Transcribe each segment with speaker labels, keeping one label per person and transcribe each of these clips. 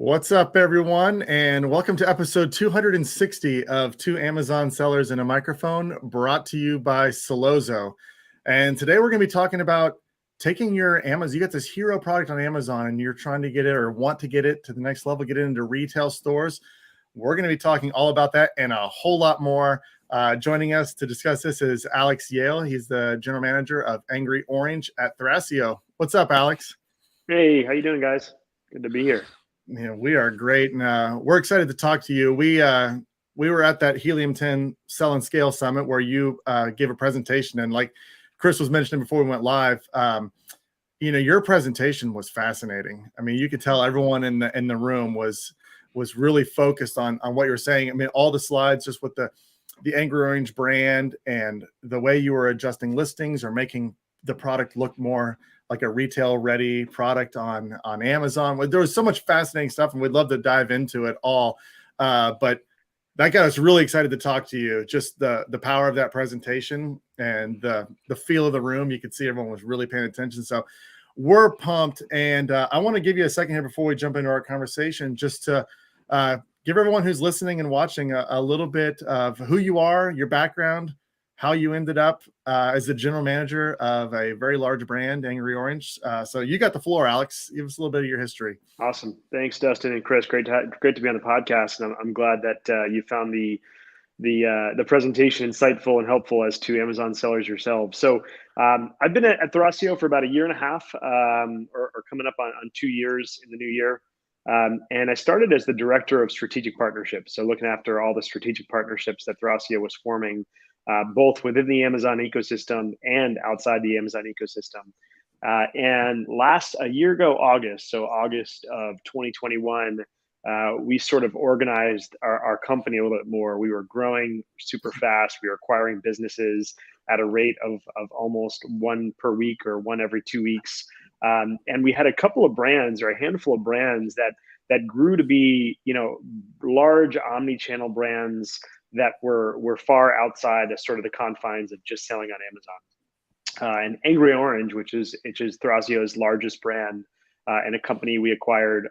Speaker 1: What's up, everyone, and welcome to episode 260 of Two Amazon Sellers and a Microphone, brought to you by Solozo. And today we're going to be talking about taking your Amazon. You got this hero product on Amazon, and you're trying to get it or want to get it to the next level, get it into retail stores. We're going to be talking all about that and a whole lot more. Joining us to discuss this is Alex Yale. He's the general manager of Angry Orange at Thrasio. What's up, Alex?
Speaker 2: Hey, how you doing, guys? Good to be here.
Speaker 1: Yeah, we are great, and we're excited to talk to you. We were at that Helium 10 Sell and Scale Summit where you gave a presentation, and like Chris was mentioning before we went live, your presentation was fascinating. I mean, you could tell everyone in the room was really focused on what you were saying. I mean, all the slides just with the Angry Orange brand and the way you were adjusting listings or making the product look more like a retail ready product on Amazon. There was so much fascinating stuff, and we'd love to dive into it all. But that got us really excited to talk to you. Just the power of that presentation and the feel of the room. You could see everyone was really paying attention. So we're pumped. And I want to give you a second here before we jump into our conversation, just to give everyone who's listening and watching a little bit of who you are, your background, how you ended up as the general manager of a very large brand, Angry Orange. So you got the floor, Alex. Give us a little bit of your history.
Speaker 2: Awesome. Thanks, Dustin and Chris. Great to be on the podcast. And I'm glad that you found the presentation insightful and helpful as to Amazon sellers yourselves. So I've been at Thrasio for about a year and a half, or coming up on 2 years in the new year. And I started as the director of strategic partnerships. So looking after all the strategic partnerships that Thrasio was forming, both within the Amazon ecosystem and outside the Amazon ecosystem. And a year ago, August of 2021, we sort of organized our company a little bit more. We were growing super fast. We were acquiring businesses at a rate of almost one per week or one every 2 weeks. And we had a couple of brands, or a handful of brands that grew to be, large omni-channel brands that were far outside of sort of the confines of just selling on Amazon. And Angry Orange, which is Thrasio's largest brand, and a company we acquired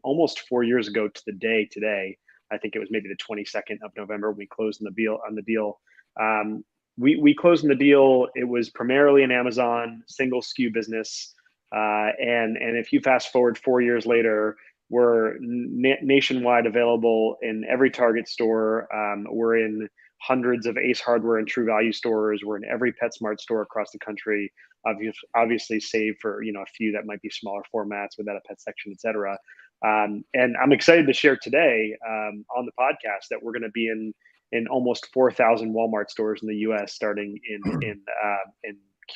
Speaker 2: almost 4 years ago to the day today. I think it was maybe the 22nd of November when we closed on the deal. We closed on the deal. It was primarily an Amazon single SKU business. And if you fast forward 4 years later, we're nationwide, available in every Target store. We're in hundreds of Ace Hardware and True Value stores. We're in every PetSmart store across the country, obviously save for a few that might be smaller formats without a pet section, et cetera. And I'm excited to share today on the podcast that we're going to be in almost 4,000 Walmart stores in the U.S. starting in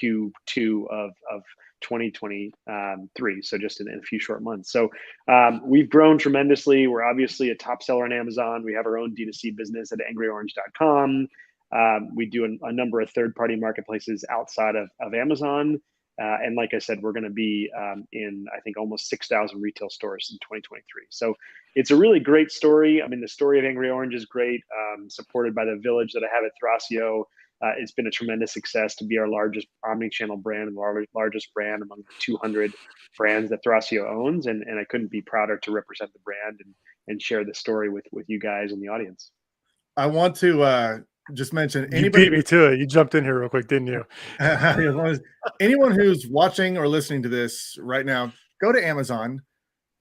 Speaker 2: Q2 of 2023, so just in a few short months. So we've grown tremendously. We're obviously a top seller on Amazon. We have our own D2C business at angryorange.com. We do a number of third-party marketplaces outside of Amazon. And like I said, we're going to be in, I think, almost 6,000 retail stores in 2023. So it's a really great story. I mean, the story of Angry Orange is great, supported by the village that I have at Thrasio. It's been a tremendous success to be our largest omni-channel brand and largest brand among the 200 brands that Thrasio owns. And I couldn't be prouder to represent the brand and share the story with you guys in the audience.
Speaker 1: I want to just mention
Speaker 3: anybody. You beat me to it. You jumped in here real quick, didn't you?
Speaker 1: Anyone who's watching or listening to this right now, go to Amazon,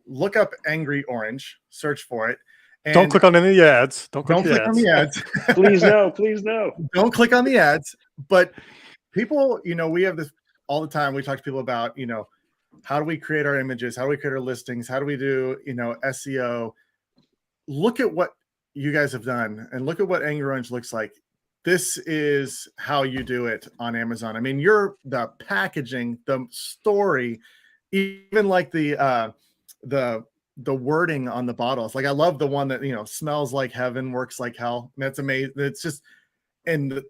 Speaker 1: look up Angry Orange, search for it.
Speaker 3: And don't click on any of the ads. Don't click
Speaker 1: on the ads.
Speaker 2: Please no.
Speaker 1: Don't click on the ads. But people, we have this all the time. We talk to people about, how do we create our images? How do we create our listings? How do we do, SEO? Look at what you guys have done and look at what Angry Orange looks like. This is how you do it on Amazon. I mean, the packaging, the story, even like the wording on the bottles. Like, I love the one that, smells like heaven, works like hell. That's amazing. It's just, and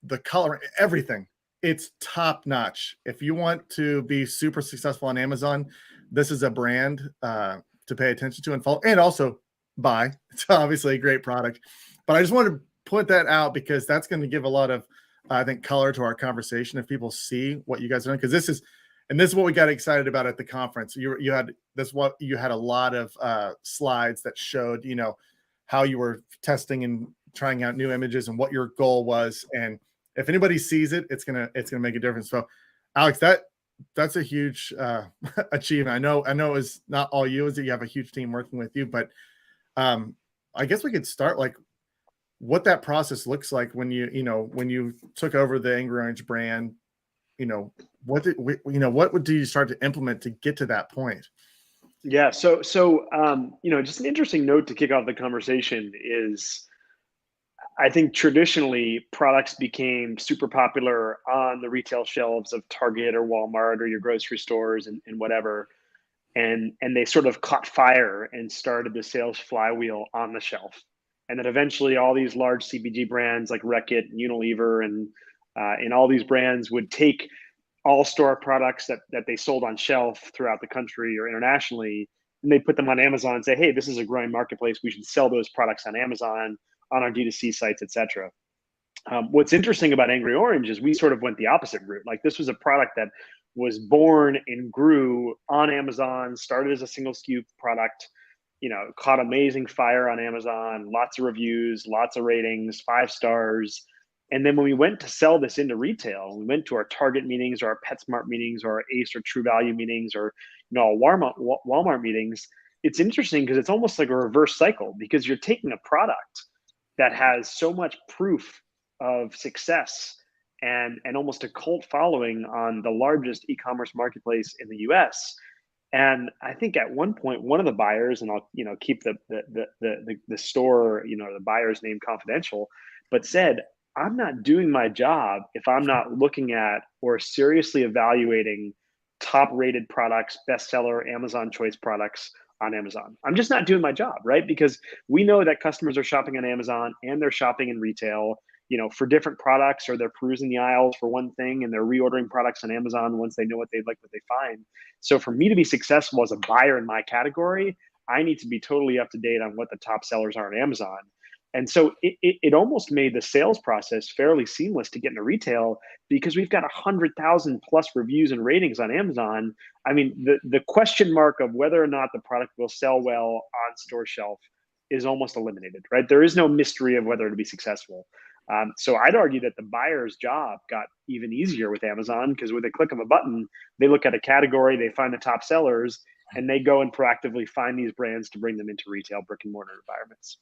Speaker 1: the color, everything, it's top notch. If you want to be super successful on Amazon, this is a brand to pay attention to and follow, and also buy. It's obviously a great product, but I just wanted to put that out because that's going to give a lot of, I think, color to our conversation if people see what you guys are doing. Because this is, and this is what we got excited about at the conference. You had a lot of slides that showed, how you were testing and trying out new images and what your goal was. And if anybody sees it, it's gonna make a difference. So, Alex, that's a huge achievement. I know it's not all you, is that you have a huge team working with you, but I guess we could start like what that process looks like when you took over the Angry Orange brand. What do you start to implement to get to that point?
Speaker 2: Yeah. So, just an interesting note to kick off the conversation is I think traditionally products became super popular on the retail shelves of Target or Walmart or your grocery stores and whatever. And they sort of caught fire and started the sales flywheel on the shelf. And then eventually all these large CPG brands like Reckitt, Unilever, and all these brands would take all store products that they sold on shelf throughout the country or internationally, and they put them on Amazon and say, hey, this is a growing marketplace. We should sell those products on Amazon, on our D2C sites, etc. What's interesting about Angry Orange is we sort of went the opposite route. Like, this was a product that was born and grew on Amazon, started as a single SKU product, caught amazing fire on Amazon, lots of reviews, lots of ratings, 5 stars. And then when we went to sell this into retail, we went to our Target meetings or our PetSmart meetings or our Ace or True Value meetings or our Walmart meetings. It's interesting because it's almost like a reverse cycle, because you're taking a product that has so much proof of success and almost a cult following on the largest e-commerce marketplace in the US. And I think at one point, one of the buyers, and I'll keep the store, the buyer's name confidential, but said, I'm not doing my job if I'm not looking at or seriously evaluating top rated products, bestseller, Amazon choice products on Amazon. I'm just not doing my job, right? Because we know that customers are shopping on Amazon and they're shopping in retail, for different products, or they're perusing the aisles for one thing and they're reordering products on Amazon once they know what they like, what they find. So for me to be successful as a buyer in my category, I need to be totally up to date on what the top sellers are on Amazon. And so it almost made the sales process fairly seamless to get into retail, because we've got 100,000 plus reviews and ratings on Amazon. I mean, the question mark of whether or not the product will sell well on store shelf is almost eliminated, right? There is no mystery of whether it'll be successful. So I'd argue that the buyer's job got even easier with Amazon, because with a click of a button, they look at a category, they find the top sellers, and they go and proactively find these brands to bring them into retail brick and mortar environments.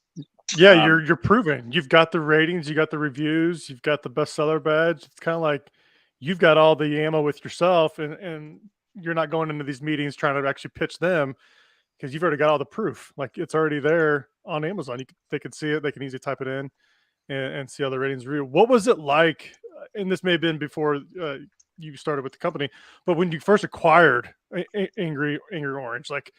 Speaker 3: Yeah, you're proving. You've got the ratings, you got the reviews, you've got the bestseller badge. It's kind of like you've got all the ammo with yourself, and you're not going into these meetings trying to actually pitch them, because you've already got all the proof. Like, it's already there on Amazon. They can see it. They can easily type it in and see how the ratings review. What was it like? And this may have been before you started with the company, but when you first acquired Angry Orange, like,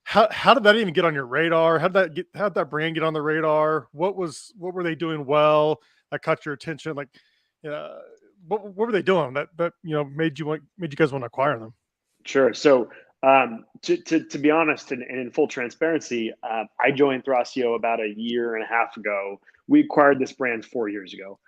Speaker 3: how did that even get on your radar? How did that brand get on the radar? What were they doing well that caught your attention? Like, what were they doing that made you guys want to acquire them?
Speaker 2: Sure. So to be honest, and in full transparency, I joined Thrasio about a year and a half ago. We acquired this brand 4 years ago.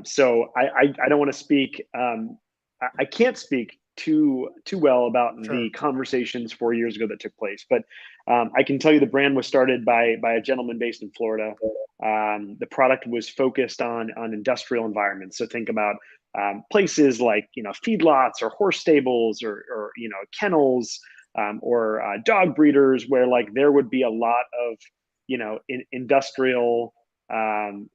Speaker 2: So I don't want to speak. I can't speak too well about
Speaker 3: Sure.
Speaker 2: the conversations 4 years ago that took place, but I can tell you the brand was started by a gentleman based in Florida. The product was focused on industrial environments. So think about places like feedlots or horse stables or kennels, or dog breeders, where like there would be a lot of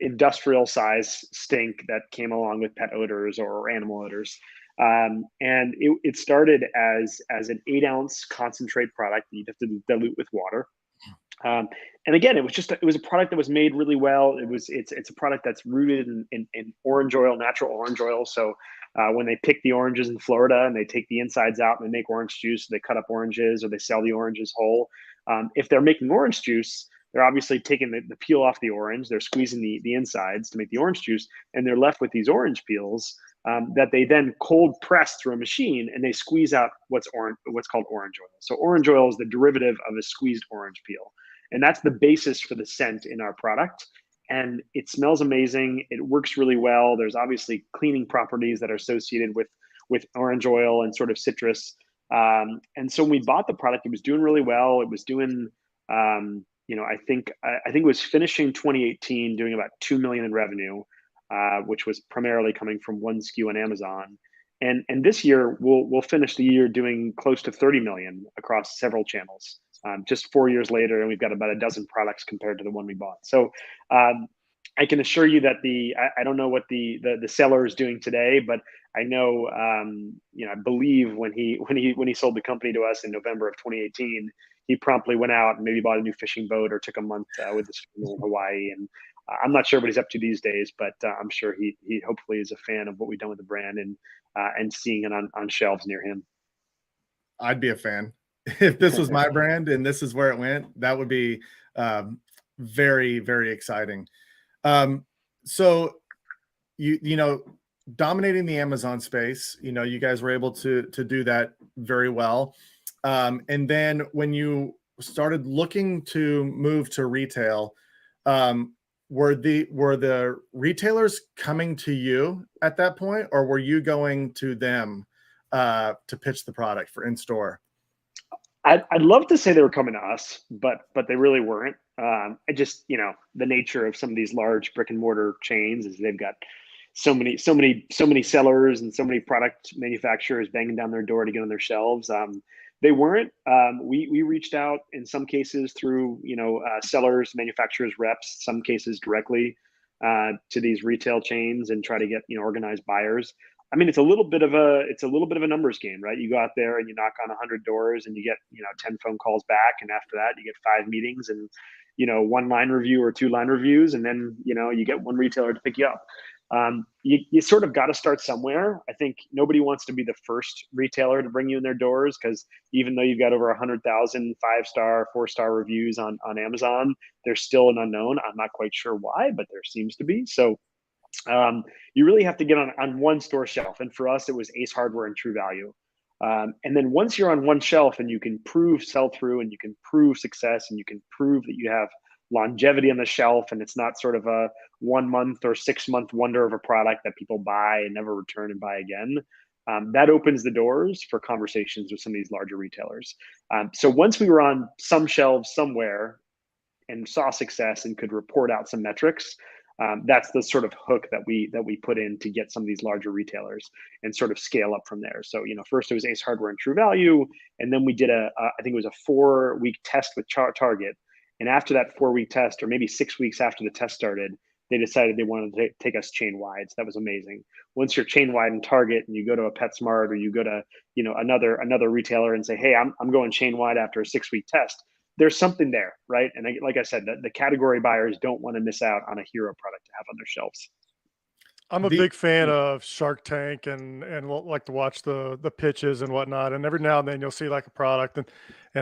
Speaker 2: industrial size stink that came along with pet odors or animal odors. And it started as an 8-ounce concentrate product that you'd have to dilute with water. And again, it was a product that was made really well. It's a product that's rooted in orange oil, natural orange oil. So when they pick the oranges in Florida and they take the insides out and they make orange juice, they cut up oranges or they sell the oranges whole. If they're making orange juice, they're obviously taking the peel off the orange. They're squeezing the insides to make the orange juice, and they're left with these orange peels that they then cold press through a machine, and they squeeze out what's called orange oil. So orange oil is the derivative of a squeezed orange peel. And that's the basis for the scent in our product. And it smells amazing. It works really well. There's obviously cleaning properties that are associated with with orange oil and sort of citrus. And so when we bought the product, it was doing really well. It was doing, I think it was finishing 2018 doing about 2 million in revenue, which was primarily coming from one SKU on Amazon. And this year we'll finish the year doing close to 30 million across several channels. Just 4 years later, and we've got about a dozen products compared to the one we bought. So I can assure you that I don't know what the seller is doing today, but I know, I believe when he sold the company to us in November of 2018, he promptly went out and maybe bought a new fishing boat or took a month with his family in Hawaii. And I'm not sure what he's up to these days, but I'm sure he hopefully is a fan of what we've done with the brand and seeing it on shelves near him.
Speaker 1: I'd be a fan. If this was my brand and this is where it went, that would be very, very exciting. So dominating the Amazon space, you guys were able to do that very well. And then when you started looking to move to retail, were the retailers coming to you at that point, or were you going to them to pitch the product for in-store?
Speaker 2: I'd love to say they were coming to us, but they really weren't. It just, the nature of some of these large brick and mortar chains is they've got so many sellers and so many product manufacturers banging down their door to get on their shelves. They weren't. We reached out in some cases through, sellers, manufacturers, reps, some cases directly to these retail chains and try to get, organized buyers. I mean, it's a little bit of a numbers game, right? You go out there and you knock on 100 doors and you get, 10 phone calls back. And after that, you get 5 meetings and, 1 line review or 2 line reviews. And then, you get one retailer to pick you up. You sort of got to start somewhere. I think nobody wants to be the first retailer to bring you in their doors, because even though you've got over 100,000 5-star, 4-star reviews on Amazon, there's still an unknown. I'm not quite sure why, but there seems to be. So you really have to get on one store shelf. And for us, it was Ace Hardware and True Value. And then once you're on one shelf and you can prove sell-through and you can prove success and you can prove that you have longevity on the shelf and it's not sort of a 1 month or 6 month wonder of a product that people buy and never return and buy again, that opens the doors for conversations with some of these larger retailers. So once we were on some shelves somewhere and saw success and could report out some metrics, that's the sort of hook that we put in to get some of these larger retailers and sort of scale up from there. So, first it was Ace Hardware and True Value, and then we did I think it was a 4-week test with Target. And after that 4-week test, or maybe 6 weeks after the test started, they decided they wanted to take us chain wide. So that was amazing. Once you're chain wide in Target and you go to a PetSmart or you go to, another retailer and say, hey, I'm going chain wide after a 6-week test, there's something there, right? And like I said, the category buyers don't want to miss out on a hero product to have on their shelves.
Speaker 3: I'm a big fan of Shark Tank and like to watch the pitches and whatnot. And every now and then you'll see like a product and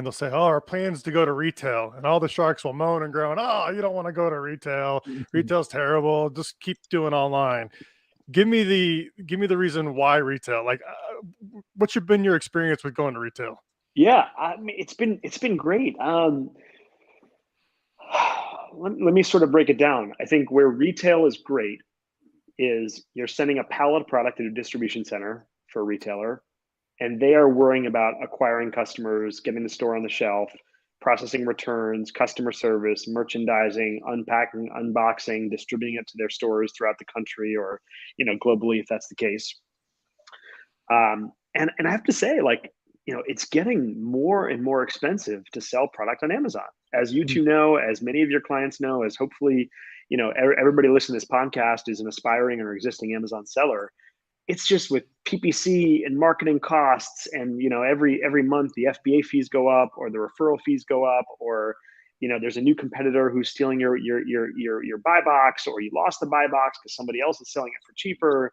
Speaker 3: they'll say, oh, our plans to go to retail, and all the sharks will moan and groan, oh, you don't want to go to retail. Retail's terrible. Just keep doing online. Give me the reason why retail. Like, what's been your experience with going to retail?
Speaker 2: Yeah, I mean, it's been great. Let me sort of break it down. I think where retail is great is you're sending a pallet of product to a distribution center for a retailer, and they are worrying about acquiring customers, getting the store on the shelf, processing returns, customer service, merchandising, unpacking, unboxing, distributing it to their stores throughout the country or, globally, if that's the case. And I have to say, it's getting more and more expensive to sell product on Amazon. As you two know, as many of your clients know, as hopefully, everybody listening to this podcast is an aspiring or existing Amazon seller. It's just with PPC and marketing costs and, every month the FBA fees go up or the referral fees go up, or, there's a new competitor who's stealing your buy box, or you lost the buy box because somebody else is selling it for cheaper,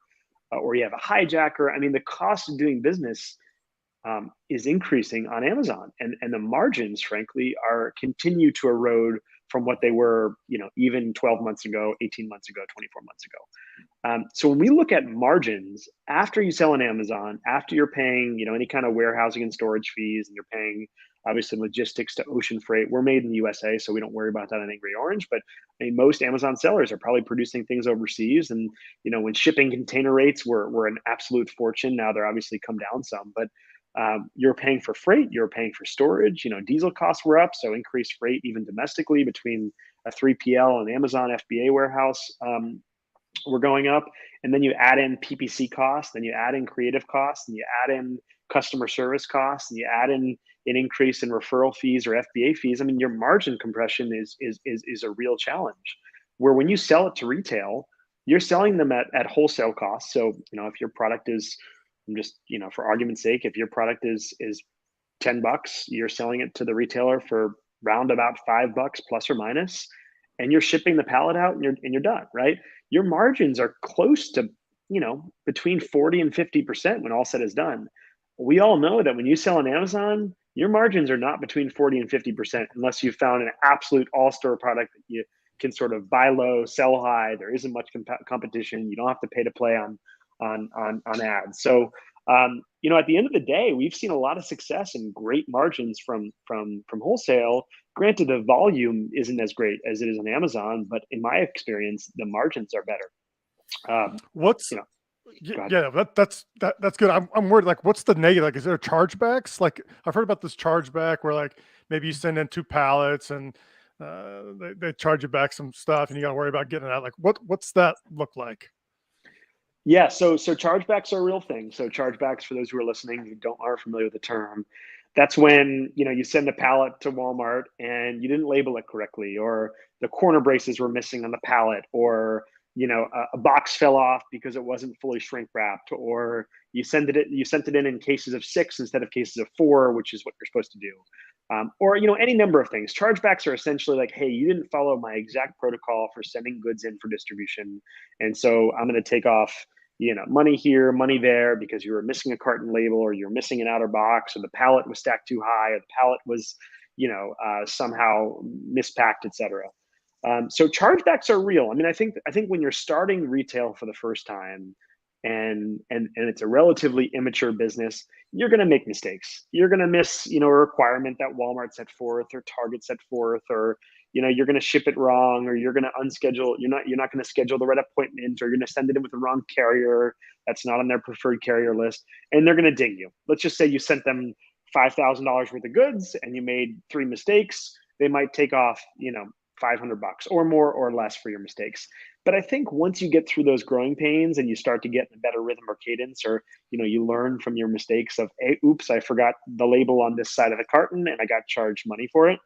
Speaker 2: or you have a hijacker. I mean, the cost of doing business is increasing on Amazon, and the margins, frankly, continue to erode from what they were, even 12 months ago, 18 months ago, 24 months ago. So when we look at margins after you sell on Amazon, after you're paying, any kind of warehousing and storage fees, and you're paying obviously logistics to ocean freight. We're made in the USA, so we don't worry about that on Angry Orange. But I mean, most Amazon sellers are probably producing things overseas, and when shipping container rates were an absolute fortune, now they're obviously come down some, but you're paying for freight, you're paying for storage. Diesel costs were up, so increased freight even domestically between a 3PL and Amazon FBA warehouse were going up. And then you add in PPC costs, then you add in creative costs, and you add in customer service costs, and you add in an increase in referral fees or FBA fees. I mean, your margin compression is a real challenge. Where when you sell it to retail, you're selling them at wholesale costs. So if your product is, I'm just for argument's sake, if your product is $10, you're selling it to the retailer for round about $5 plus or minus, and you're shipping the pallet out, and you're done, right? Your margins are close to between 40 and 50% when all said is done. We all know that when you sell on Amazon, your margins are not between 40 and 50% unless you found an absolute all-star product that you can sort of buy low, sell high. There isn't much competition. You don't have to pay to play on ads. So at the end of the day, we've seen a lot of success and great margins from wholesale. Granted, the volume isn't as great as it is on Amazon, but in my experience, the margins are better.
Speaker 3: What's yeah, that's good. I'm worried. Like, what's the negative? Like, is there chargebacks? Like, I've heard about this chargeback where like maybe you send in 2 pallets and they charge you back some stuff, and you got to worry about getting it out. Like, what's that look like?
Speaker 2: Yeah, so chargebacks are a real thing. So chargebacks, for those who are listening who aren't familiar with the term, that's when you send a pallet to Walmart and you didn't label it correctly, or the corner braces were missing on the pallet, or a box fell off because it wasn't fully shrink wrapped, or you sent it in cases of 6 instead of cases of 4, which is what you're supposed to do. Or any number of things. Chargebacks are essentially like, hey, you didn't follow my exact protocol for sending goods in for distribution, and so I'm going to take off money here, money there, because you were missing a carton label, or you're missing an outer box, or the pallet was stacked too high, or the pallet was somehow mispacked, etc. So chargebacks are real. I mean, I think when you're starting retail for the first time, and it's a relatively immature business, you're going to make mistakes. You're going to miss a requirement that Walmart set forth, or Target set forth, or you're going to ship it wrong, or you're going to unschedule. You're not going to schedule the right appointment, or you're going to send it in with the wrong carrier that's not on their preferred carrier list, and they're going to ding you. Let's just say you sent them $5,000 worth of goods and you made 3 mistakes. They might take off $500 or more or less for your mistakes. But I think once you get through those growing pains and you start to get in a better rhythm or cadence, or you learn from your mistakes of, hey, oops, I forgot the label on this side of the carton and I got charged money for it,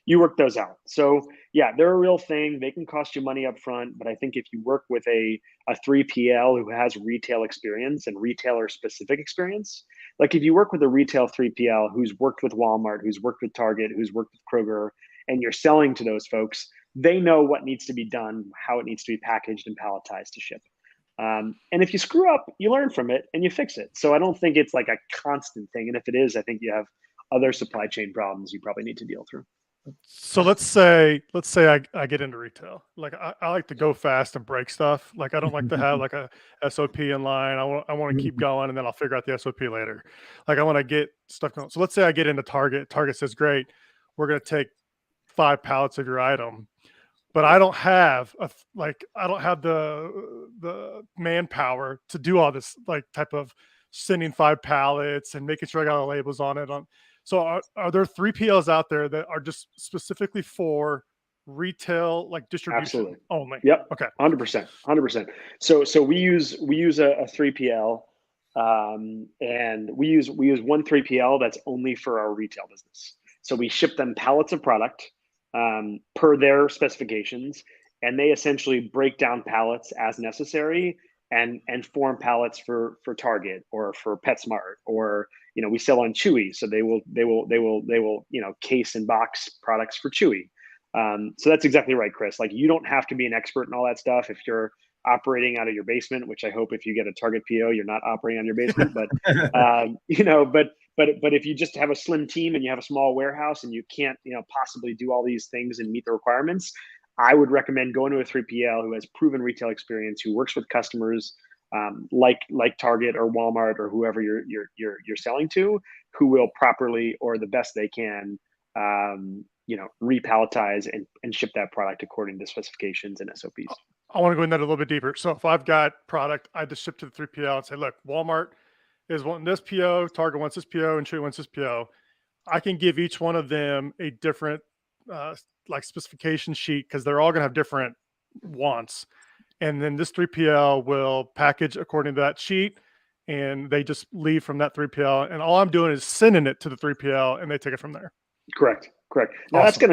Speaker 2: you work those out. So yeah, they're a real thing. They can cost you money up front, but I think if you work with a 3PL who has retail experience and retailer specific experience, like if you work with a retail 3PL who's worked with Walmart, who's worked with Target, who's worked with Kroger, and you're selling to those folks, they know what needs to be done, how it needs to be packaged and palletized to ship. And if you screw up, you learn from it and you fix it. So I don't think it's like a constant thing. And if it is, I think you have other supply chain problems you probably need to deal through.
Speaker 3: So let's say I get into retail. Like I like to go fast and break stuff. Like I don't like to have like a SOP in line. I want to keep going, and then I'll figure out the SOP later. Like I want to get stuff going. So let's say I get into Target. Target says, great, we're going to take 5 pallets of your item, but I don't have the manpower to do all this like type of sending 5 pallets and making sure I got all the labels on it. So are there 3PLs out there that are just specifically for retail, like distribution
Speaker 2: Absolutely.
Speaker 3: only?
Speaker 2: Yep.
Speaker 3: Okay.
Speaker 2: 100%. So we use a 3PL, and we use one 3PL that's only for our retail business. So we ship them pallets of product per their specifications, and they essentially break down pallets as necessary and form pallets for Target or for PetSmart, or we sell on Chewy, so they will case and box products for Chewy. So that's exactly right, Chris. Like you don't have to be an expert in all that stuff if you're operating out of your basement, which I hope if you get a Target PO, you're not operating on your basement. But but if you just have a slim team and you have a small warehouse and you can't possibly do all these things and meet the requirements, I would recommend going to a 3PL who has proven retail experience, who works with customers like Target or Walmart or whoever you're selling to, who will properly or the best they can, repalletize and ship that product according to specifications and SOPs.
Speaker 3: I want to go in that a little bit deeper. So if I've got product, I just ship to the 3PL and say, look, Walmart is wanting this PO, Target wants this PO, and Chewy wants this PO. I can give each one of them a different like specification sheet because they're all going to have different wants. And then this 3PL will package according to that sheet, and they just leave from that 3PL. And all I'm doing is sending it to the 3PL, and they take it from there.
Speaker 2: Correct. Now
Speaker 3: Awesome.
Speaker 2: that's going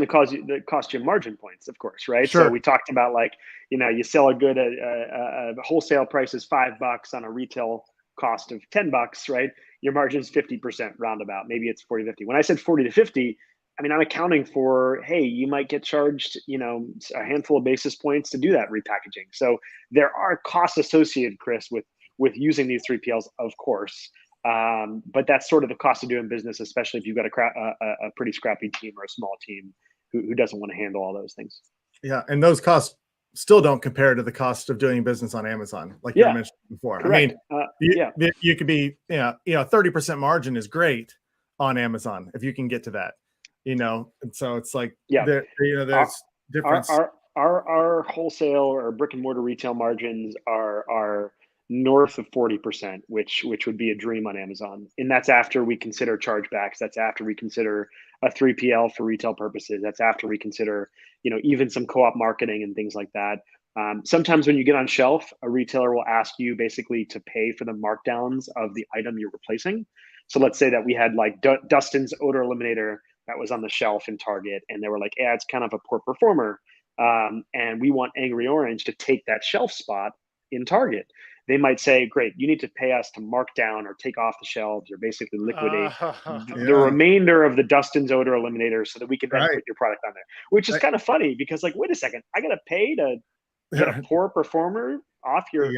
Speaker 2: to cost you margin points, of course, right?
Speaker 3: Sure.
Speaker 2: So we talked about, like, you sell a good, a wholesale price is $5 on a retail cost of $10, right? Your margin is 50% roundabout. Maybe it's 40, 50. When I said 40 to 50, I mean, I'm accounting for, hey, you might get charged, a handful of basis points to do that repackaging. So there are costs associated, Chris, with using these 3PLs, of course. But that's sort of the cost of doing business, especially if you've got a pretty scrappy team or a small team who doesn't want to handle all those things.
Speaker 1: Yeah, and those costs still don't compare to the cost of doing business on Amazon, like you mentioned before.
Speaker 2: Correct.
Speaker 1: I mean, you could be, 30% margin is great on Amazon if you can get to that, and so it's like, there's difference.
Speaker 2: Our wholesale or brick and mortar retail margins are north of 40%, which would be a dream on Amazon. And that's after we consider chargebacks. That's after we consider a 3PL for retail purposes. That's after we consider, even some co-op marketing and things like that. Sometimes when you get on shelf, a retailer will ask you basically to pay for the markdowns of the item you're replacing. So let's say that we had like Dustin's odor eliminator that was on the shelf in Target, and they were like, yeah, it's kind of a poor performer. And we want Angry Orange to take that shelf spot in Target. They might say, great, you need to pay us to mark down or take off the shelves or basically liquidate the remainder of the Dustin's odor eliminator so that we can then put your product on there, which is kind of funny because, like, wait a second, I got to pay to get a poor performer off your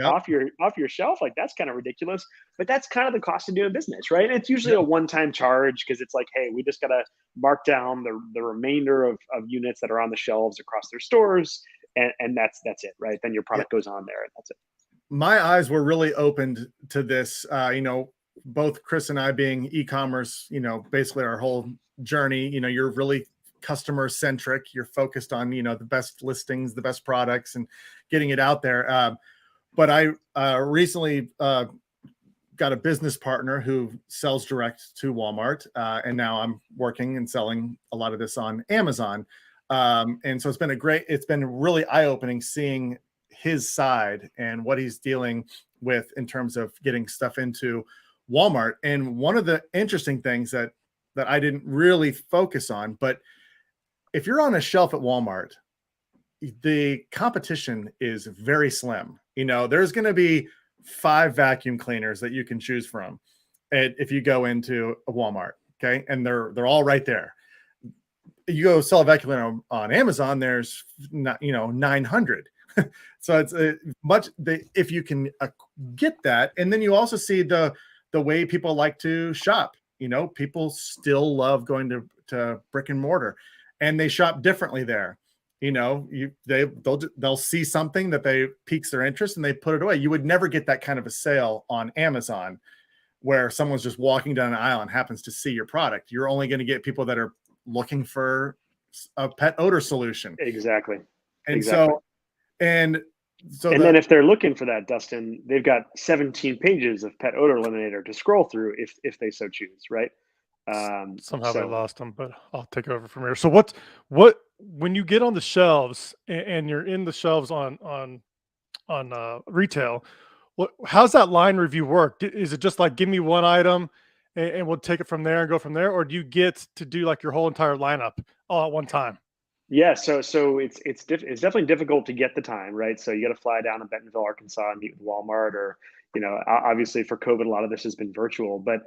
Speaker 2: shelf. Like, that's kind of ridiculous, but that's kind of the cost of doing business, right? And it's usually a one-time charge because it's like, hey, we just got to mark down the remainder of units that are on the shelves across their stores. And that's it, right? Then your product goes on there and that's it.
Speaker 1: My eyes were really opened to this, both Chris and I being e-commerce, basically our whole journey, you're really customer centric. You're focused on, the best listings, the best products and getting it out there. But I recently got a business partner who sells direct to Walmart. And now I'm working and selling a lot of this on Amazon. And so it's been really eye-opening seeing his side and what he's dealing with in terms of getting stuff into Walmart. And one of the interesting things that I didn't really focus on, but if you're on a shelf at Walmart, the competition is very slim. There's going to be 5 vacuum cleaners that you can choose from if you go into a Walmart. Okay. And they're all right there. You go sell a vacuum cleaner on Amazon, there's 900. So it's if you can get that. And then you also see the way people like to shop. People still love going to brick and mortar, and they shop differently there. They'll see something that piques their interest and they put it away. You would never get that kind of a sale on Amazon where someone's just walking down an aisle and happens to see your product. You're only going to get people that are looking for a pet odor solution.
Speaker 2: Exactly.
Speaker 1: And so then
Speaker 2: if they're looking for that, Dustin, they've got 17 pages of pet odor eliminator to scroll through if they so choose, right?
Speaker 3: Somehow they lost them, but I'll take over from here. So what when you get on the shelves and you're in the shelves on retail, how's that line review work? Is it just like, give me one item and we'll take it from there and go from there? Or do you get to do like your whole entire lineup all at one time?
Speaker 2: Yeah, so it's definitely difficult to get the time, right? So you got to fly down to Bentonville, Arkansas, and meet with Walmart, or obviously for COVID, a lot of this has been virtual. But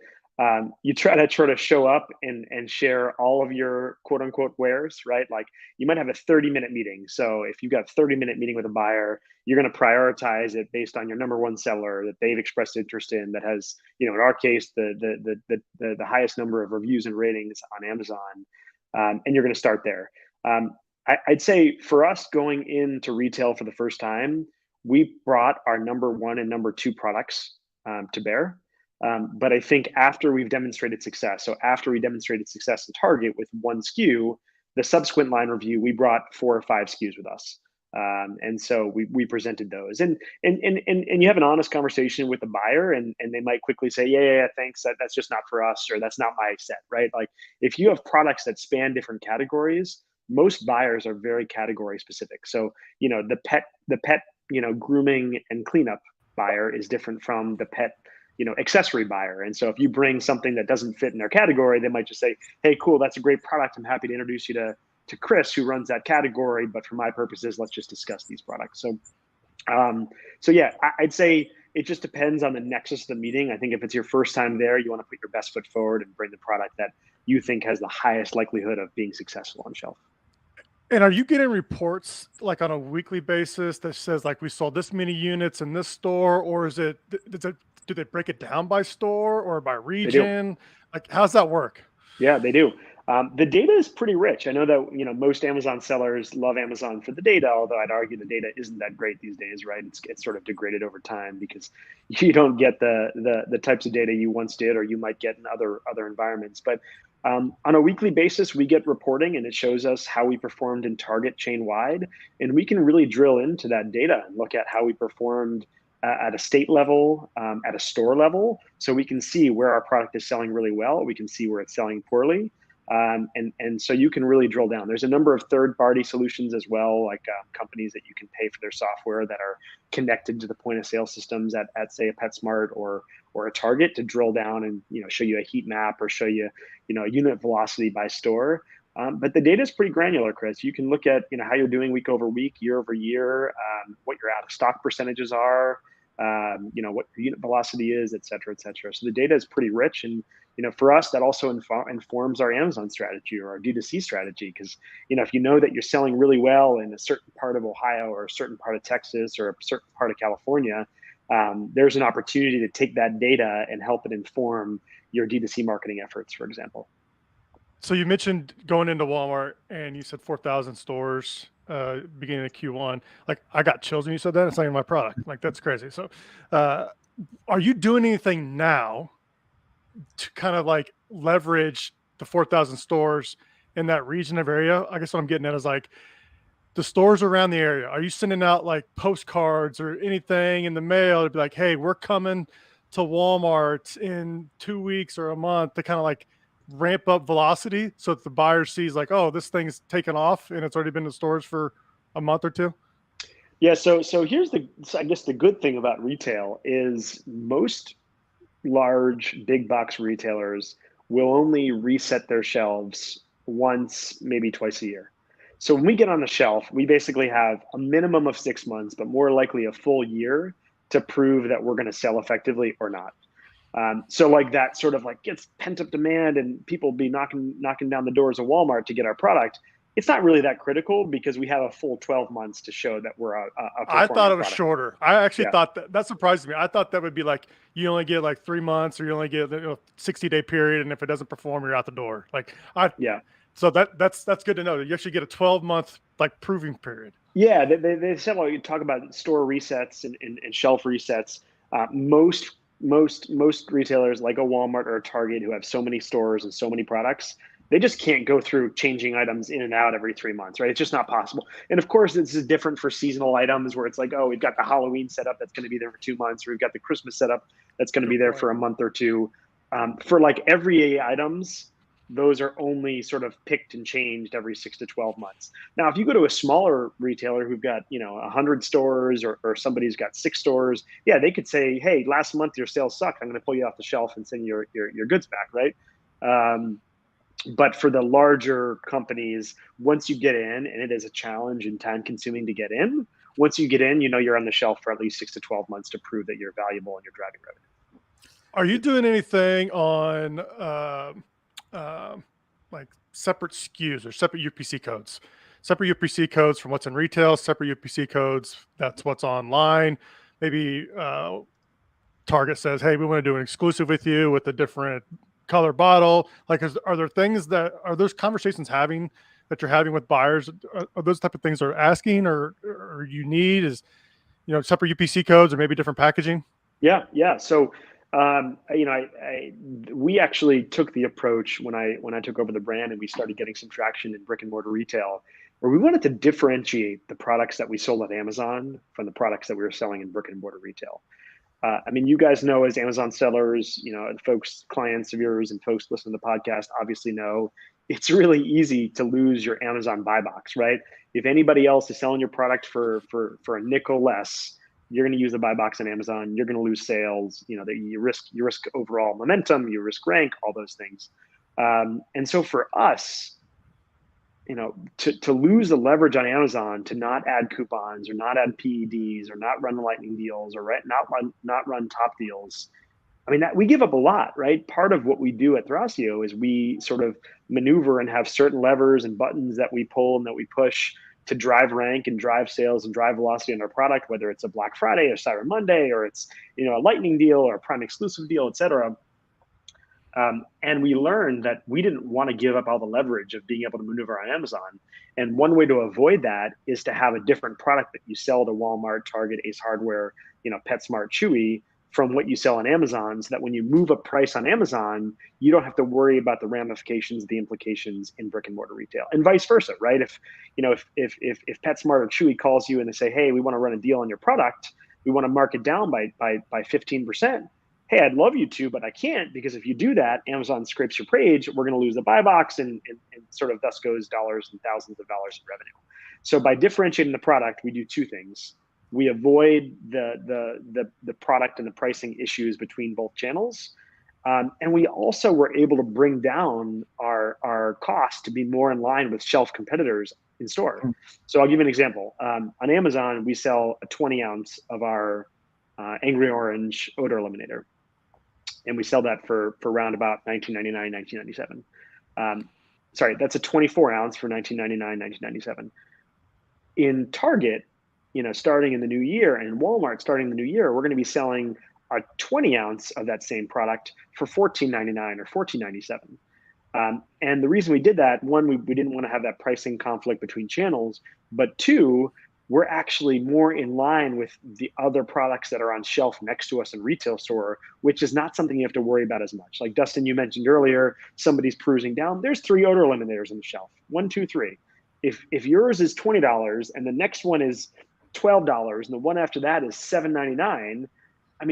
Speaker 2: you try to show up and share all of your quote unquote wares, right? Like you might have a 30-minute meeting. So if you've got a 30-minute meeting with a buyer, you're going to prioritize it based on your number one seller that they've expressed interest in, that has, in our case, the highest number of reviews and ratings on Amazon, and you're going to start there. I'd say for us going into retail for the first time, we brought our number one and number two products to bear. But I think after we've demonstrated success, so after we demonstrated success in Target with one SKU, the subsequent line review, we brought 4 or 5 SKUs with us. And so we presented those, and you have an honest conversation with the buyer, and they might quickly say, yeah, thanks, that's just not for us, or that's not my set, right? Like if you have products that span different categories, most buyers are very category specific. So the pet grooming and cleanup buyer is different from the pet accessory buyer. And so if you bring something that doesn't fit in their category, they might just say, hey, cool, that's a great product, I'm happy to introduce you to Chris, who runs that category, but for my purposes, let's just discuss these products. So yeah, I'd say it just depends on the nexus of the meeting. I think if it's your first time there, you want to put your best foot forward and bring the product that you think has the highest likelihood of being successful on shelf.
Speaker 3: And are you getting reports like on a weekly basis that says like we sold this many units in this store, or is it, do they break it down by store or by region? Like, how's that work?
Speaker 2: Yeah, they do. The data is pretty rich. I know that most Amazon sellers love Amazon for the data, although I'd argue the data isn't that great these days, right? It's sort of degraded over time because you don't get the types of data you once did, or you might get in other environments. But on a weekly basis, we get reporting, and it shows us how we performed in Target chain wide, and we can really drill into that data and look at how we performed at a state level, at a store level, so we can see where our product is selling really well. We can see where it's selling poorly. And so you can really drill down. There's a number of third-party solutions as well, like companies that you can pay for their software that are connected to the point of sale systems at say a PetSmart or a Target to drill down and show you a heat map or show you a unit velocity by store. But the data is pretty granular, Chris. You can look at how you're doing week over week, year over year, what your out of stock percentages are, what your unit velocity is, et cetera, et cetera. So the data is pretty rich, and for us, that also informs our Amazon strategy or our D2C strategy. Because if you know that you're selling really well in a certain part of Ohio or a certain part of Texas or a certain part of California, there's an opportunity to take that data and help it inform your D2C marketing efforts, for example.
Speaker 3: So you mentioned going into Walmart, and you said 4,000 stores beginning of Q1. Like, I got chills when you said that. It's not even my product. Like, that's crazy. So are you doing anything now to kind of like leverage the 4,000 stores in that region of area? I guess what I'm getting at is like the stores around the area. Are you sending out like postcards or anything in the mail to be like, hey, we're coming to Walmart in 2 weeks or a month, to kind of like ramp up velocity so that the buyer sees like, oh, this thing's taken off and it's already been in stores for a month or two?
Speaker 2: Yeah. So here's I guess the good thing about retail is most large big box retailers will only reset their shelves once, maybe twice a year. So when we get on the shelf, we basically have a minimum of 6 months, but more likely a full year to prove that we're going to sell effectively or not. So like that sort of like gets pent up demand and people be knocking down the doors of Walmart to get our product. It's not really that critical because we have a full 12 months to show that we're a
Speaker 3: I thought it was
Speaker 2: product.
Speaker 3: shorter. I actually thought that surprised me. I thought that would be like, you only get like 3 months, or you only get 60-day period. And if it doesn't perform, you're out the door. Like so that's good to know that you actually get a 12-month like proving period.
Speaker 2: Yeah. They said, well, you talk about store resets and shelf resets. Most retailers like a Walmart or a Target who have so many stores and so many products, they just can't go through changing items in and out every 3 months, right? It's just not possible. And of course, this is different for seasonal items where it's like, oh, we've got the Halloween setup that's going to be there for 2 months, or we've got the Christmas setup that's going to be there for a month or two. For like everyday items, those are only sort of picked and changed every 6 to 12 months. Now, if you go to a smaller retailer who've got 100 stores, or somebody's got 6 stores, yeah, they could say, hey, last month your sales sucked, I'm going to pull you off the shelf and send your goods back, right? But for the larger companies, once you get in, and it is a challenge and time consuming to get in, once you get in, you're on the shelf for at least 6 to 12 months to prove that you're valuable and you're driving revenue.
Speaker 3: Are you doing anything on like separate SKUs or separate UPC codes? Separate UPC codes from what's in retail, separate UPC codes that's what's online. Maybe Target says, hey, we want to do an exclusive with you with a different color bottle. Like, are there things are those conversations that you're having with buyers? Are those type of things they're asking or you need? Is separate UPC codes or maybe different packaging?
Speaker 2: Yeah. So, we actually took the approach when I took over the brand and we started getting some traction in brick and mortar retail, where we wanted to differentiate the products that we sold at Amazon from the products that we were selling in brick and mortar retail. You guys know, as Amazon sellers, folks, clients of yours, and folks listening to the podcast obviously know it's really easy to lose your Amazon buy box, right? If anybody else is selling your product for a nickel less, you're going to use the buy box on Amazon. You're going to lose sales. That you risk overall momentum, you risk rank, all those things. And so for us, to lose the leverage on Amazon, to not add coupons or not add PEDs or not run lightning deals or not run top deals. That we give up a lot, right? Part of what we do at Thrasio is we sort of maneuver and have certain levers and buttons that we pull and that we push to drive rank and drive sales and drive velocity in our product, whether it's a Black Friday or Cyber Monday, or it's a lightning deal or a prime exclusive deal, et cetera. And we learned that we didn't want to give up all the leverage of being able to maneuver on Amazon. And one way to avoid that is to have a different product that you sell to Walmart, Target, Ace Hardware, PetSmart, Chewy, from what you sell on Amazon, so that when you move a price on Amazon, you don't have to worry about the ramifications, the implications in brick and mortar retail, and vice versa, right? If PetSmart or Chewy calls you and they say, hey, we want to run a deal on your product, we want to mark it down by 15%. Hey, I'd love you to, but I can't, because if you do that, Amazon scrapes your page, we're going to lose the buy box, and sort of thus goes dollars and thousands of dollars in revenue. So by differentiating the product, we do two things. We avoid the product and the pricing issues between both channels. And we also were able to bring down our cost to be more in line with shelf competitors in store. So I'll give you an example. On Amazon, we sell a 20 ounce of our Angry Orange odor eliminator. And we sell that for around about $19.99, $19.97. Sorry, that's a 24 ounce for $19.99, $19.97. In Target, starting in the new year, and Walmart starting in the new year, we're going to be selling a 20 ounce of that same product for $14.99 or $14.97. And the reason we did that, one, we didn't want to have that pricing conflict between channels, but two, we're actually more in line with the other products that are on shelf next to us in retail store, which is not something you have to worry about as much. Like Dustin, you mentioned earlier, somebody's perusing down. There's 3 odor eliminators on the shelf. 1, 2, 3. If yours is $20 and the next one is $12 and the one after that is $7.99,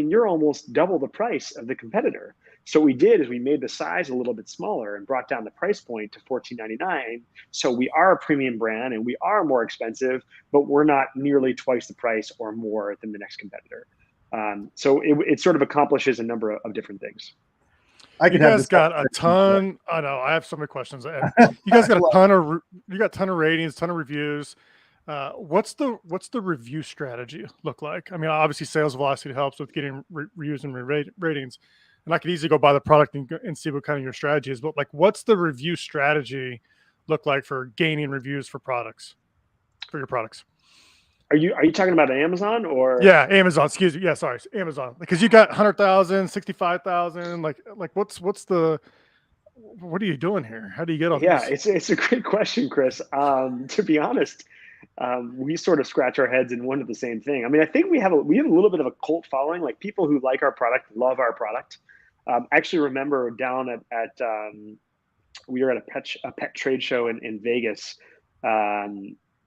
Speaker 2: you're almost double the price of the competitor. So what we did is we made the size a little bit smaller and brought down the price point to $14.99. So we are a premium brand and we are more expensive, but we're not nearly twice the price or more than the next competitor. So it sort of accomplishes a number of different things.
Speaker 3: You guys got a ton. I know I have so many questions. You guys got a ton of ratings, ton of reviews. What's the review strategy look like? Obviously sales velocity helps with getting reviews and ratings, and I could easily go buy the product and see what kind of your strategy is. But what's the review strategy look like for gaining reviews for your products?
Speaker 2: Are you talking about Amazon or?
Speaker 3: Yeah, Amazon. Excuse me. Yeah, sorry, Amazon. Because you got 100,000, 65,000. What are you doing here? How do you get all these?
Speaker 2: It's a great question, Chris. To be honest, we sort of scratch our heads and wonder the same thing. I think we have a little bit of a cult following. Like, people who like our product love our product. I actually remember down at we were at a pet trade show in Vegas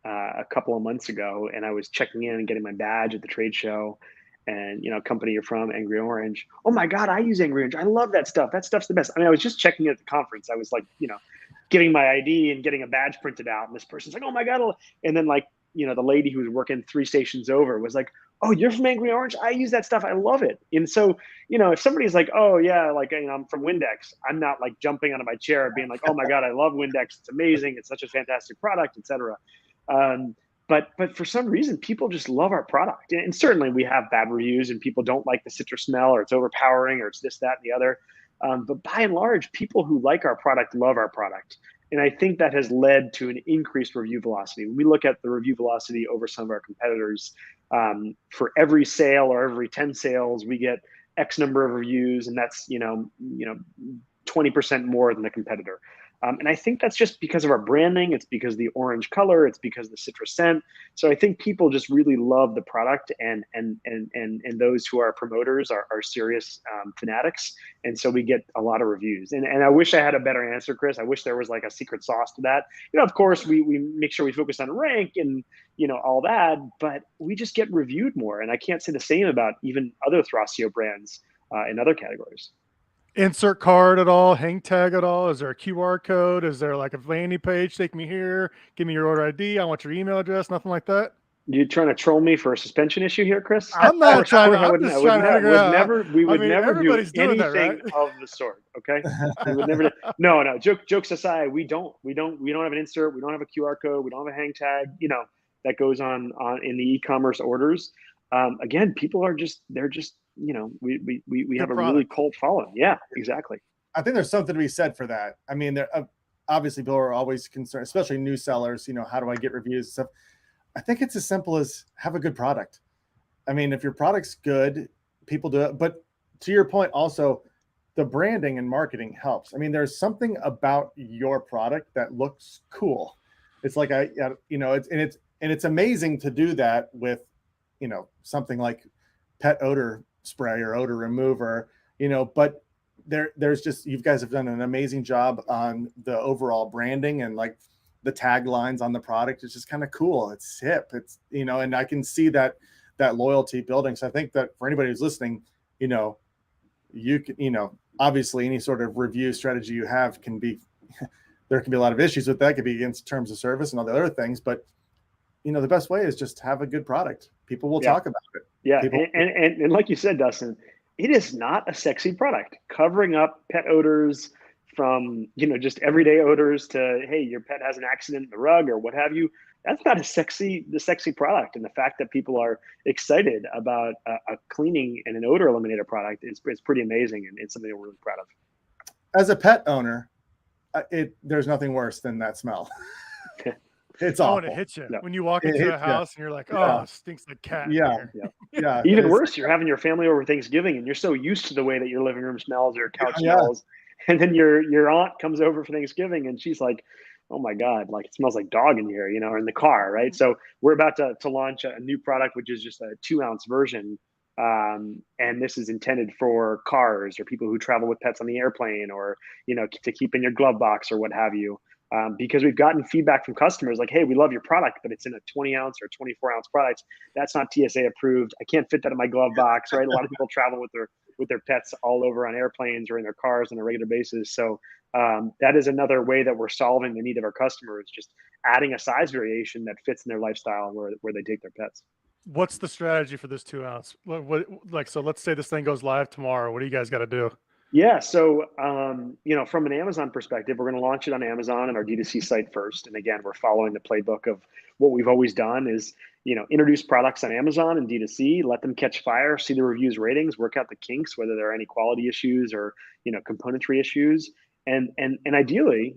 Speaker 2: a couple of months ago, and I was checking in and getting my badge at the trade show. And company you're from, Angry Orange. Oh my God, I use Angry Orange. I love that stuff. That stuff's the best. I was just checking in at the conference. I was like, getting my ID and getting a badge printed out, and this person's like, oh my God. And then the lady who was working 3 stations over was like, oh, you're from Angry Orange? I use that stuff. I love it. And so, if somebody's like, oh yeah, I'm from Windex, I'm not like jumping out of my chair being like, oh my God, I love Windex. It's amazing. It's such a fantastic product, et cetera. But for some reason, people just love our product. And certainly we have bad reviews and people don't like the citrus smell, or it's overpowering, or it's this, that, and the other. But by and large, people who like our product love our product. And I think that has led to an increased review velocity. When we look at the review velocity over some of our competitors, for every sale or every 10 sales, we get X number of reviews, and that's 20% more than the competitor. And I think that's just because of our branding. It's because of the orange color. It's because of the citrus scent. So I think people just really love the product, and those who are promoters are serious fanatics. And so we get a lot of reviews. And I wish I had a better answer, Chris. I wish there was like a secret sauce to that. Of course, we make sure we focus on rank and all that, but we just get reviewed more. And I can't say the same about even other Thrasio brands in other categories.
Speaker 3: Insert card at all, hang tag at all? Is there a QR code? Is there like a landing page? Take me here, give me your order ID. I want your email address, nothing like that.
Speaker 2: You trying to troll me for a suspension issue here, Chris?
Speaker 3: I'm not trying to. I'm just trying to figure out.
Speaker 2: We would never do anything
Speaker 3: that, right?
Speaker 2: of the sort. Okay, we would never. No. Jokes aside, we don't have an insert. We don't have a QR code. We don't have a hang tag. That goes on in the e-commerce orders. Again, people are just we have a really cult following. Yeah, exactly.
Speaker 1: I think there's something to be said for that. I mean, obviously people are always concerned, especially new sellers. How do I get reviews and stuff? I think it's as simple as have a good product. I mean, if your product's good, people do it. But to your point, also, the branding and marketing helps. I mean, there's something about your product that looks cool. It's like it's amazing to do that with, something like pet odor spray or odor remover. But there's just, you guys have done an amazing job on the overall branding and like the taglines on the product. It's just kind of cool. It's hip. It's, and I can see that loyalty building. So I think that for anybody who's listening, you can, obviously any sort of review strategy you have can be, there can be a lot of issues with that. It could be against terms of service and all the other things, but the best way is just have a good product. People will talk about it.
Speaker 2: Yeah. And like you said, Dustin, it is not a sexy product. Covering up pet odors, from just everyday odors to, hey, your pet has an accident in the rug or what have you, that's not the sexy product. And the fact that people are excited about a cleaning and an odor eliminator product is pretty amazing, and it's something we're really proud of.
Speaker 1: As a pet owner, there's nothing worse than that smell. It's awful.
Speaker 3: When it hits you when you walk into a house and you're like, oh, it stinks like cat.
Speaker 1: Yeah.
Speaker 2: Even worse, you're having your family over Thanksgiving and you're so used to the way that your living room smells or your couch smells. And then your aunt comes over for Thanksgiving and she's like, oh my God, like it smells like dog in here, or in the car, right? So we're about to launch a new product, which is just a 2-ounce version. And this is intended for cars or people who travel with pets on the airplane, or, to keep in your glove box or what have you. Because we've gotten feedback from customers like, hey, we love your product, but it's in a 20-ounce or 24-ounce product. That's not TSA approved. I can't fit that in my glove box, right? A lot of people travel with their pets all over on airplanes or in their cars on a regular basis. So that is another way that we're solving the need of our customers, just adding a size variation that fits in their lifestyle where they take their pets.
Speaker 3: What's the strategy for this 2-ounce? So let's say this thing goes live tomorrow. What do you guys got to do?
Speaker 2: Yeah. So, from an Amazon perspective, we're going to launch it on Amazon and our D2C site first. And again, we're following the playbook of what we've always done is, introduce products on Amazon and D2C, let them catch fire, see the reviews, ratings, work out the kinks, whether there are any quality issues or, componentry issues. And ideally,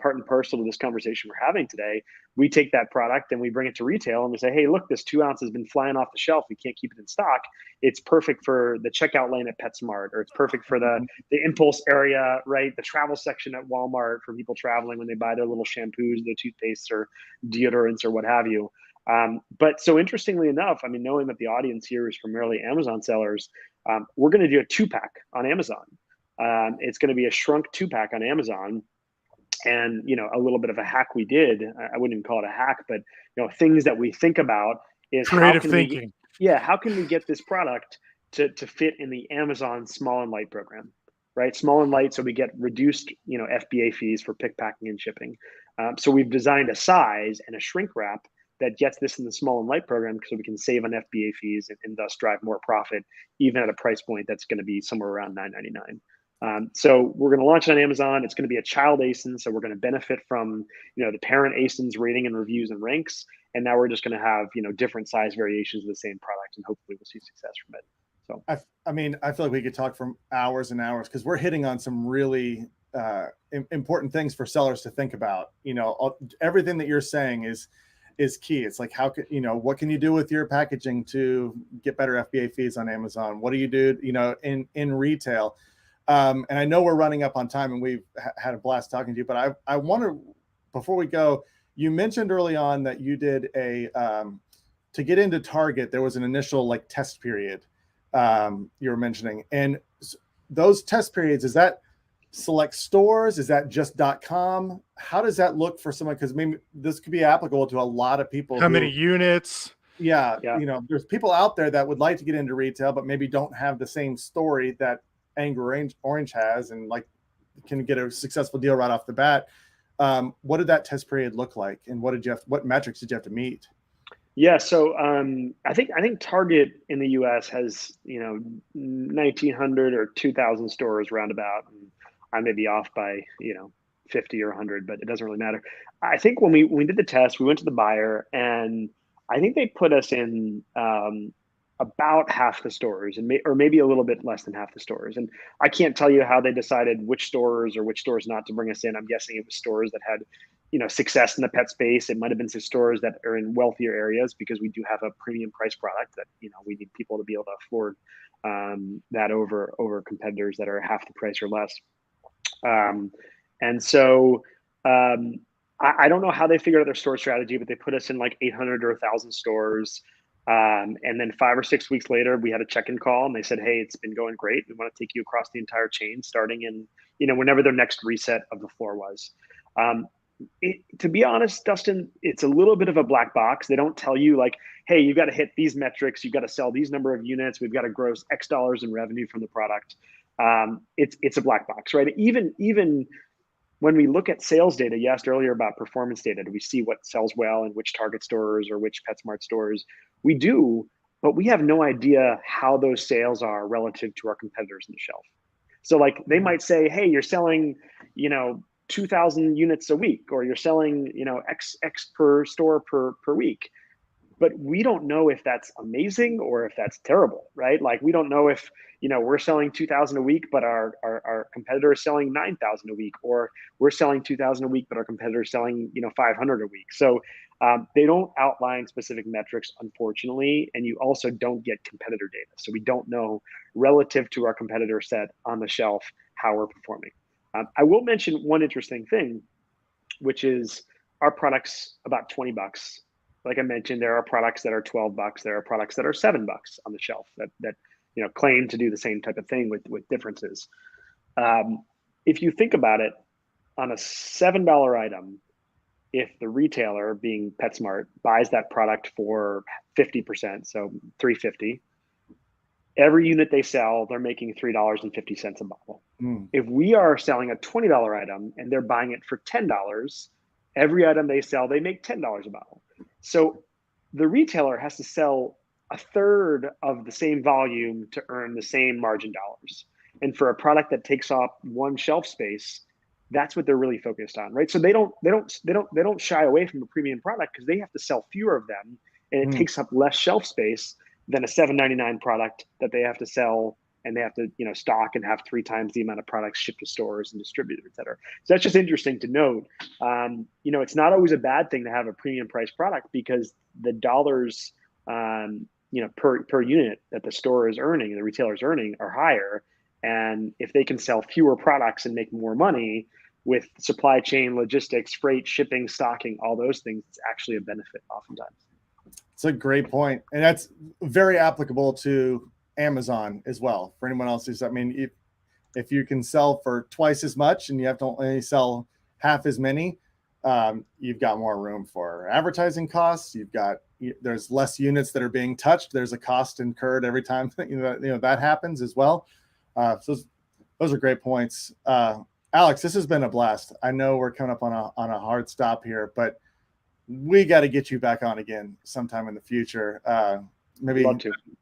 Speaker 2: part and parcel to this conversation we're having today, we take that product and we bring it to retail and we say, hey, look, this 2-ounce has been flying off the shelf. We can't keep it in stock. It's perfect for the checkout lane at PetSmart, or it's perfect for the impulse area, right? The travel section at Walmart for people traveling when they buy their little shampoos, their toothpastes or deodorants or what have you. But so interestingly enough, I mean, knowing that the audience here is primarily Amazon sellers, we're going to do a 2-pack on Amazon. It's going to be a shrunk 2-pack on Amazon. And, a little bit of a hack we did, I wouldn't even call it a hack, but, things that we think about is
Speaker 3: creative thinking.
Speaker 2: How can we get this product to fit in the Amazon small and light program, right? Small and light. So we get reduced, FBA fees for pick, packing, and shipping. So we've designed a size and a shrink wrap that gets this in the small and light program so we can save on FBA fees and thus drive more profit, even at a price point that's going to be somewhere around $9.99. So we're going to launch it on Amazon. It's going to be a child ASIN. So we're going to benefit from, the parent ASIN's rating and reviews and ranks. And now we're just going to have, different size variations of the same product, and hopefully we'll see success from it. So,
Speaker 1: I feel like we could talk for hours and hours because we're hitting on some really important things for sellers to think about. Everything that you're saying is key. It's like, how could, what can you do with your packaging to get better FBA fees on Amazon? What do you do, in retail? And I know we're running up on time, and we've had a blast talking to you. But I want to, before we go, you mentioned early on that you did a to get into Target, there was an initial like test period you were mentioning, and those test periods, is that select stores? Is that just .com? How does that look for someone? Because maybe this could be applicable to a lot of people.
Speaker 3: How many units?
Speaker 1: Yeah,
Speaker 2: Yeah.
Speaker 1: you know, there's people out there that would like to get into retail, but maybe don't have the same story that Angry Orange has, and like can get a successful deal right off the bat. What did that test period look like, and what metrics did you have to meet?
Speaker 2: Yeah, so I think Target in the U.S. has 1,900 or 2,000 stores roundabout. And I may be off by 50 or 100, but it doesn't really matter. I think when we did the test, we went to the buyer, and I think they put us in about half the stores, or maybe a little bit less than half the stores. And I can't tell you how they decided which stores or which stores not to bring us in. I'm guessing it was stores that had success in the pet space. It might have been some stores that are in wealthier areas, because we do have a premium price product that we need people to be able to afford that over competitors that are half the price or less. And so I don't know how they figured out their store strategy, but they put us in like 800 or 1,000 stores. And then 5 or 6 weeks later, we had a check-in call, and they said, "Hey, it's been going great. We want to take you across the entire chain, starting in whenever their next reset of the floor was." To be honest, Dustin, it's a little bit of a black box. They don't tell you like, "Hey, you got to hit these metrics. You've got to sell these number of units. We've got to gross X dollars in revenue from the product." It's a black box, right? Even when we look at sales data, you asked earlier about performance data. Do we see what sells well in which Target stores or which PetSmart stores? We do, but we have no idea how those sales are relative to our competitors on the shelf. So like they might say, "Hey, you're selling, 2,000 units a week, or you're selling, X per store per week." But we don't know if that's amazing or if that's terrible, right? Like we don't know if we're selling 2,000 a week, but our competitor is selling 9,000 a week, or we're selling 2,000 a week, but our competitor is selling 500 a week. So they don't outline specific metrics, unfortunately, and you also don't get competitor data. So we don't know relative to our competitor set on the shelf how we're performing. I will mention one interesting thing, which is our product's about $20. Like I mentioned, there are products that are $12. There are products that are $7 on the shelf that claim to do the same type of thing with differences. If you think about it, on a $7 item, if the retailer, being PetSmart, buys that product for 50%, so $3.50, every unit they sell, they're making $3.50 a bottle. If we are selling a $20 item and they're buying it for $10, every item they sell, they make $10 a bottle. So the retailer has to sell a third of the same volume to earn the same margin dollars. And for a product that takes up one shelf space, that's what they're really focused on, right? So they don't shy away from a premium product, because they have to sell fewer of them, and it takes up less shelf space than a $7.99 product that they have to sell, and they have to stock and have 3 times the amount of products shipped to stores and distributed, et cetera. So that's just interesting to note. It's not always a bad thing to have a premium price product, because the dollars per unit that the store is earning, the retailer is earning, are higher. And if they can sell fewer products and make more money with supply chain, logistics, freight, shipping, stocking, all those things, it's actually a benefit oftentimes.
Speaker 1: It's a great point. And that's very applicable to Amazon as well. For anyone else who's, if you can sell for twice as much and you have to only sell half as many, you've got more room for advertising costs. There's less units that are being touched. There's a cost incurred every time that happens as well. So those are great points. Alex, this has been a blast. I know we're coming up on a hard stop here, but we got to get you back on again sometime in the future. Maybe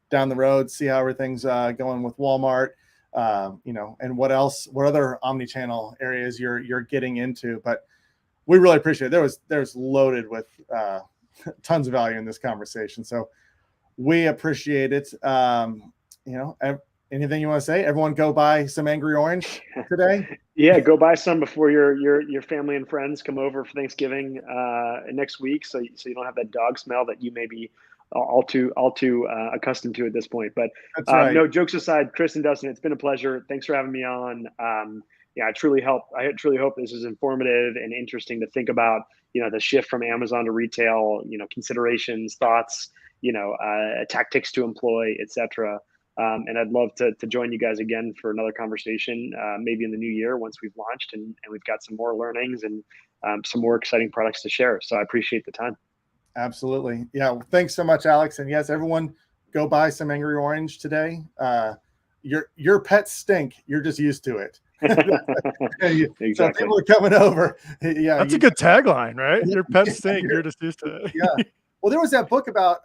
Speaker 1: down the road, see how everything's going with Walmart, and what other omni-channel areas you're getting into. But we really appreciate it. There's loaded with tons of value in this conversation. So we appreciate it. Anything you want to say? Everyone go buy some Angry Orange today.
Speaker 2: Yeah, go buy some before your family and friends come over for Thanksgiving next week, so you don't have that dog smell that you may be all too accustomed to at this point. But
Speaker 1: That's right.
Speaker 2: no, jokes aside, Chris and Dustin, it's been a pleasure. Thanks for having me on. Yeah, I truly hope this is informative and interesting to think about, the shift from Amazon to retail, considerations, thoughts, tactics to employ, etc. And I'd love to join you guys again for another conversation, maybe in the new year once we've launched and we've got some more learnings and some more exciting products to share. So I appreciate the time.
Speaker 1: Absolutely. Yeah. Well, thanks so much, Alex. And yes, everyone go buy some Angry Orange today. Your pets stink. You're just used to it.
Speaker 2: Exactly.
Speaker 1: So people are coming over. Yeah.
Speaker 3: That's a good tagline, right? Your pets stink. You're just used to it.
Speaker 1: Yeah. Well, there was that book about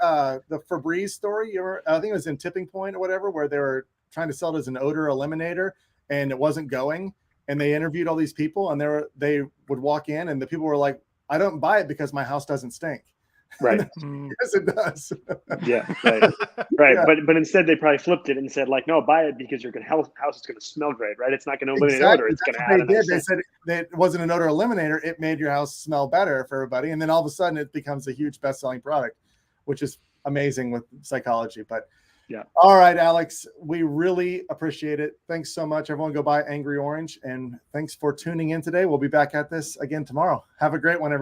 Speaker 1: the Febreze story. I think it was in Tipping Point or whatever, where they were trying to sell it as an odor eliminator and it wasn't going. And they interviewed all these people and they would walk in and the people were like, I don't buy it because my house doesn't stink.
Speaker 2: Right.
Speaker 1: Yes, it does.
Speaker 2: Yeah. Right. Right.
Speaker 1: Yeah.
Speaker 2: But instead they probably flipped it and said like, no, buy it because your house is going to smell great. Right. It's not going to eliminate odor. It's going to add a nice
Speaker 1: They
Speaker 2: scent.
Speaker 1: said that it wasn't an odor eliminator. It made your house smell better for everybody. And then all of a sudden it becomes a huge best-selling product, which is amazing with psychology. But
Speaker 2: yeah.
Speaker 1: All right, Alex, we really appreciate it. Thanks so much. Everyone go buy Angry Orange. And thanks for tuning in today. We'll be back at this again tomorrow. Have a great one, everybody.